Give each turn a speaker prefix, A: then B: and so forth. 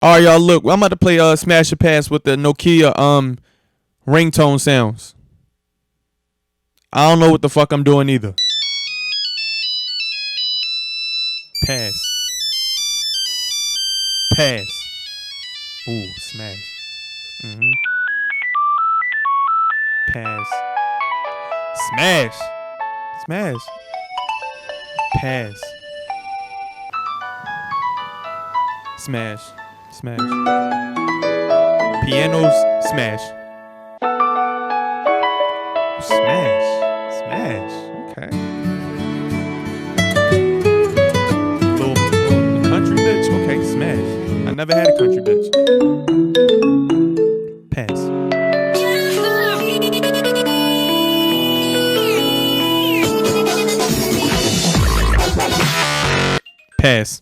A: All right, y'all. Look, I'm about to play Smash or Pass with the Nokia ringtone sounds. I don't know what the fuck I'm doing either. Pass, pass. Ooh, smash. Mhm. Pass, smash, smash, pass, smash, smash. Pianos, smash, smash, smash. Okay. Little country bitch. Okay, smash. I never had a country bitch. Pass, pass.